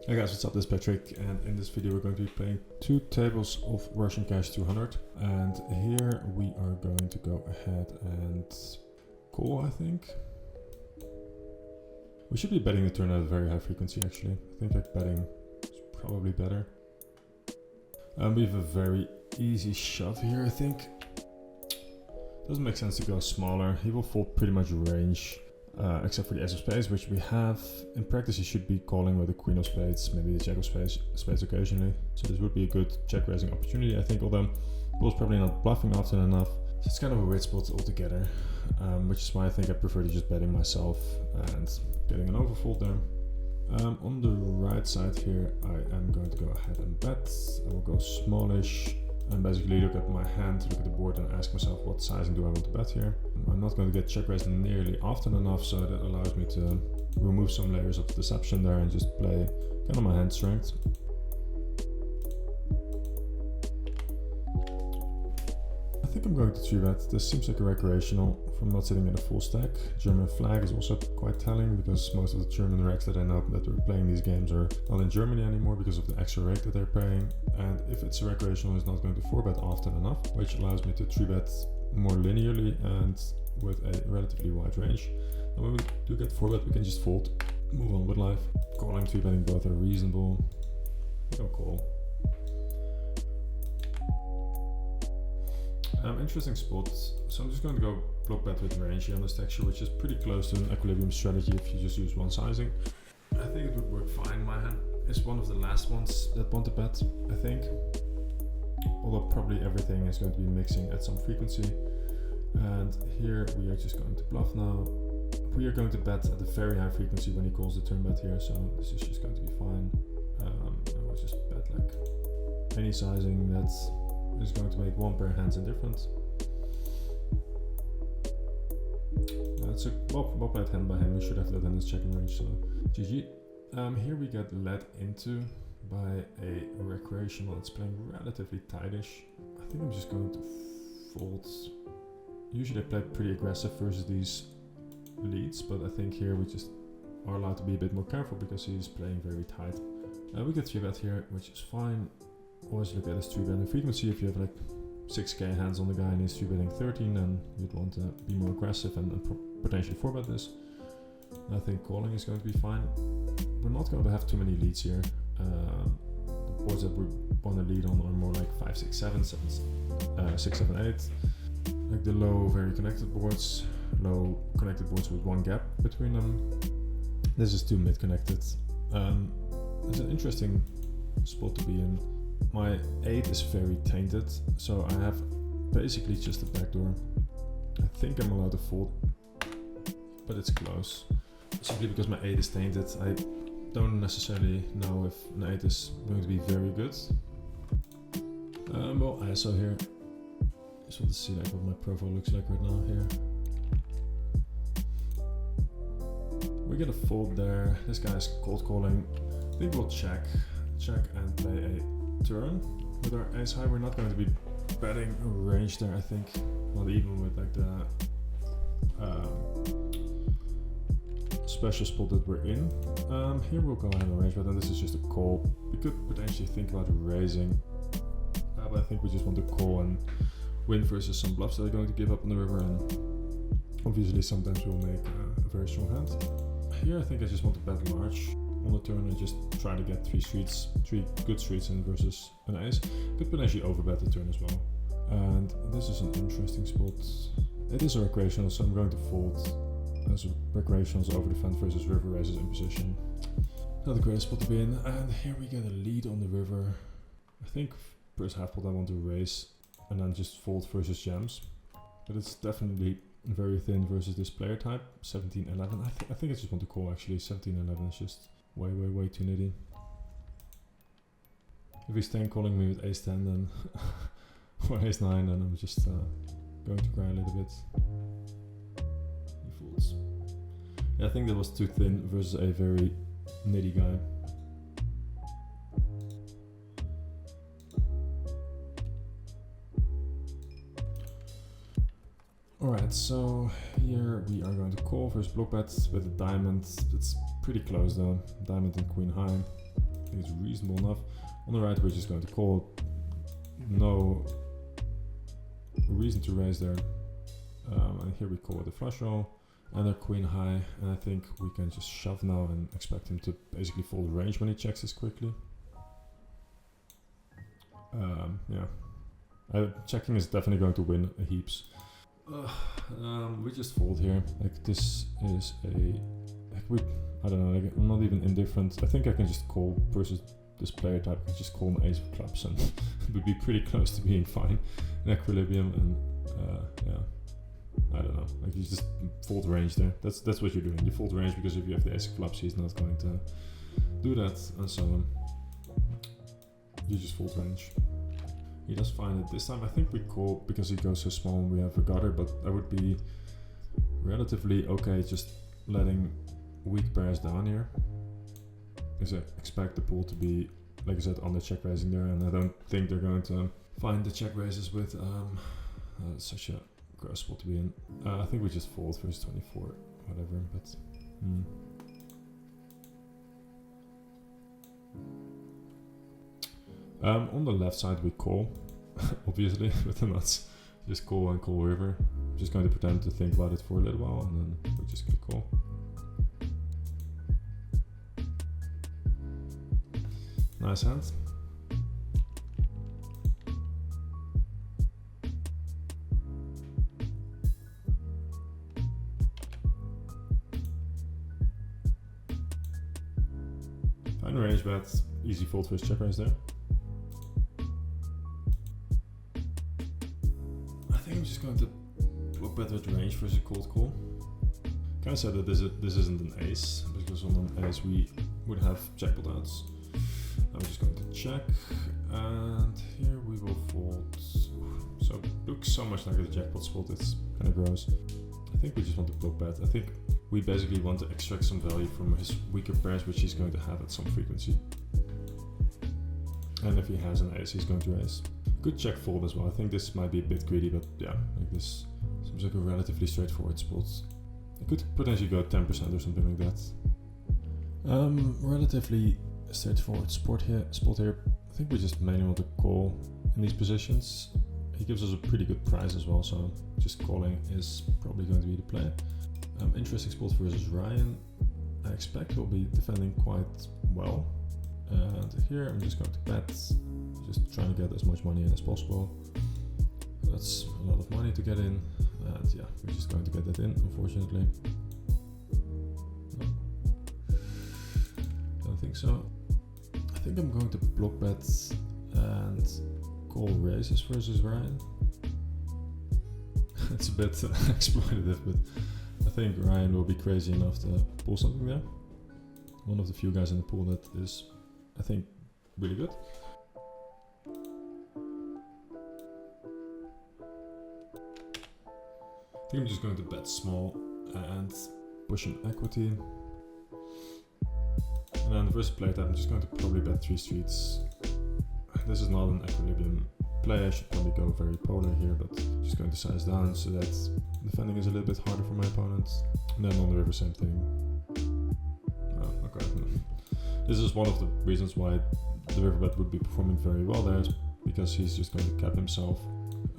Hey guys, what's up? This is Patrick, and in this video we're going to be playing 2 tables of Russian Cash 200, and here we are going to go ahead and call, I think. We should be betting the turn at a very high frequency actually. I think like betting is probably better. We have a very easy shove here, I think. Doesn't make sense to go smaller. He will fold pretty much range. Except for the ace of spades, which we have. In practice, you should be calling with the queen of spades, maybe the jack of spades occasionally. So this would be a good check raising opportunity, I think, although Bull's probably not bluffing often enough. So it's kind of a weird spot altogether, which is why I think I prefer to just betting myself and getting an overfold there. On the right side here, I am going to go ahead and bet. I will go smallish and basically look at my hand, look at the board and ask myself what sizing do I want to bet here. I'm not going to get check raised nearly often enough, so that allows me to remove some layers of deception there and just play kind of my hand strength. I think I'm going to 3-bet. This seems like a recreational from not sitting in a full stack. German flag is also quite telling because most of the German recs that I know that are playing these games are not in Germany anymore because of the extra rate that they're paying. And if it's a recreational, it's not going to 4-bet often enough, which allows me to 3-bet more linearly and with a relatively wide range. And when we do get 4-bet, we can just fold, move on with life. Calling, 3-betting both are reasonable. No call. Interesting spot. So I'm just going to go block bet with range here on this texture, which is pretty close to an equilibrium strategy if you just use one sizing. I think it would work fine. My hand is one of the last ones that want to bet, I think. Although probably everything is going to be mixing at some frequency. And here we are just going to bluff now. We are going to bet at a very high frequency when he calls the turn bet here, so this is just going to be fine. I will just bet like any sizing that is going to make one pair of hands indifferent. It's a well-played hand by him. We should have that in his checking range, so GG. Here we get led into by a recreational that's playing relatively tightish. I think I'm just going to fold. Usually I play pretty aggressive versus these leads, but I think here we just are allowed to be a bit more careful because he's playing very tight. We get 3-bet here, which is fine. Always look at his 3-betting frequency. If you have like 6k hands on the guy and he's 3-betting 13, then you'd want to be more aggressive and potentially 4-bet this. I think calling is going to be fine. We're not going to have too many leads here. The boards that we want to lead on are more like 5, 6, 7, 6, 7, 8. Like the low, very connected boards. Low connected boards with one gap between them. This is too mid-connected. It's an interesting spot to be in. My 8 is very tainted, so I have basically just a backdoor. I think I'm allowed to fold, but it's close. Simply because my 8 is tainted, I don't necessarily know if an 8 is going to be very good. Well, ISO here. Just want to see like what my profile looks like right now here. We get a fold there. This guy's cold calling. I think we'll check and play a turn. With our ace high, we're not going to be betting range there, I think. Not even with like the special spot that we're in. Here we'll go ahead and range, but then this is just a call. We could potentially think about raising, but I think we just want to call and win versus some bluffs that are going to give up on the river, and obviously sometimes we'll make a very strong hand. Here I think I just want to bet large on the turn and just try to get 3 good streets in versus an ace. Could potentially overbet the turn as well. And this is an interesting spot. It is a recreational, so I'm going to fold as recreationals over the fence versus river raises in position. Not the greatest spot to be in. And here we get a lead on the river. I think first half pot I want to raise and then just fold versus jams. But it's definitely very thin versus this player type. 17-11. I think I just want to call actually. 17-11 is just way too nitty. If he's 10 calling me with ace 10 then or ace 9, then I'm just going to cry a little bit. He folds. Yeah, I think that was too thin versus a very nitty guy. Alright, so here we are going to call versus block bet with a diamond. It's pretty close though, diamond and queen high. think it's reasonable enough. On the right, we're just going to call. No reason to raise there. And here we call it a flush draw. And a queen high. And I think we can just shove now and expect him to basically fold range when he checks this quickly. Yeah. Checking is definitely going to win heaps. We just fold here. Like this is I don't know, like, I'm not even indifferent. I think I can just call versus this player type. I can just call an ace of clubs and it would be pretty close to being fine in equilibrium. And yeah, I don't know. Like you just fold range there. That's what you're doing. You fold range because if you have the ace of clubs, he's not going to do that, and so on. You just fold range. He does fine at this time. I think we call because he goes so small and we have a gutter, but I would be relatively okay just letting weak pairs down here. Because I expect the pool to be, like I said, on the check raising there, and I don't think they're going to find the check raises with such a gross spot to be in. I think we just fold versus 24, whatever, but on the left side we call, obviously, with the nuts. Just call and call river. I'm just going to pretend to think about it for a little while and then we're just going to call. Nice hand. Fine range bet, easy fold first check raise there. I think I'm just going to block bet with range versus cold call. Can I say that this isn't an ace, because on an ace we would have jackpot outs. I'm just going to check, and here we will fold. So it looks so much like a jackpot spot, it's kind of gross. I think we just want to block bet. I think we basically want to extract some value from his weaker pairs, which he's going to have at some frequency. And if he has an ace, he's going to raise. Good check fold as well. I think this might be a bit greedy, but yeah, like this seems like a relatively straightforward spot. It could potentially go 10% or something like that. Relatively straightforward spot here. I think we just mainly want to call in these positions. He gives us a pretty good price as well, so just calling is probably going to be the play. Interesting spot versus Ryan. I expect he'll be defending quite well. And here I'm just going to bet, just trying to get as much money in as possible. That's a lot of money to get in, and yeah, we're just going to get that in, unfortunately. No, don't think so. I think I'm going to block bet and call raises versus Ryan. It's a bit exploitative, but I think Ryan will be crazy enough to pull something there. One of the few guys in the pool that is, I think, really good. I think I'm just going to bet small and push an equity. And then versus play type, I'm just going to probably bet 3 streets. This is not an equilibrium play, I should probably go very polar here, but just going to size down so that defending is a little bit harder for my opponent. And then on the river, same thing. Oh, okay. This is one of the reasons why the river bet would be performing very well there, because he's just going to cap himself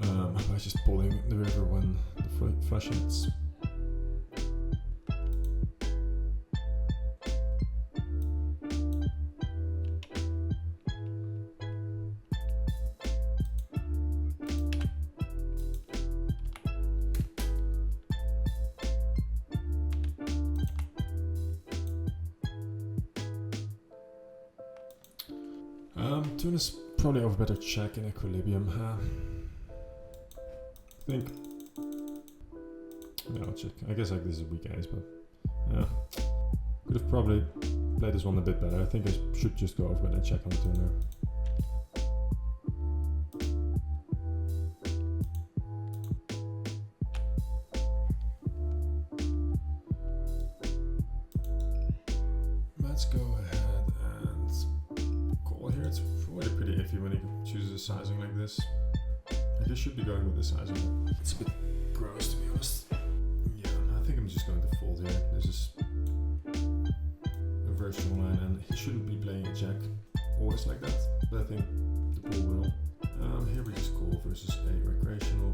by just pulling the river when the flush hits. Turn is probably over better check in equilibrium. I think. Yeah, I'll check. I guess like this is a weak ace, but yeah, could have probably played this one a bit better. I think I should just go over better check on the turn there. Let's go ahead and call here. It's probably pretty iffy when he chooses a sizing like this. I just should be going with the sizing. It's a bit gross, to be honest. Yeah, I think I'm just going to fold here. This is a virtual line and he shouldn't be playing a jack. always like that, but I think the pool will. Here we just call versus a recreational.